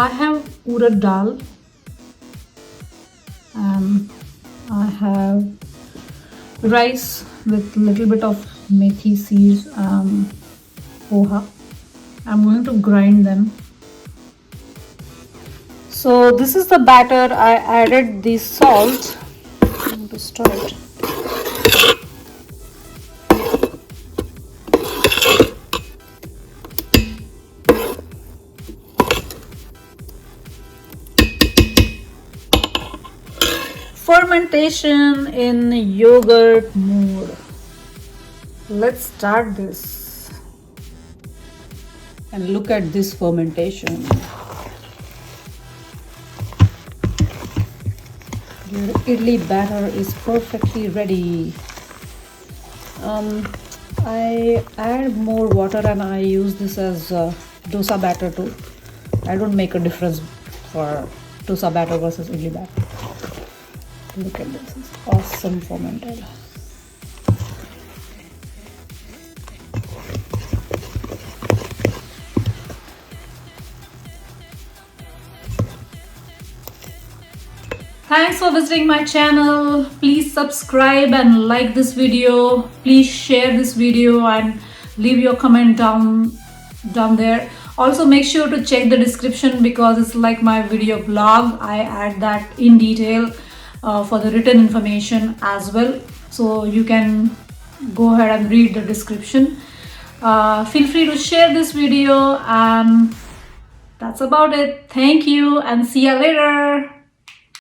I have Urad dal. I have rice with little bit of Methi Seeds, Poha. I'm going to grind them. So this is the batter. I added the salt. I'm going to stir it. Fermentation in yogurt mode. Let's start this. And look at this fermentation. Your idli batter is perfectly ready. I add more water and I use this as dosa batter too. I don't make a difference for dosa batter versus idli batter. Look at this, it's awesome fermented. Thanks for visiting my channel. Please subscribe and like this video. Please share this video and leave your comment down there. Also make sure to check the description because it's like my video blog. I add that in detail for the written information as well. So you can go ahead and read the description. Feel free to share this video, and that's about it. Thank you and see you later.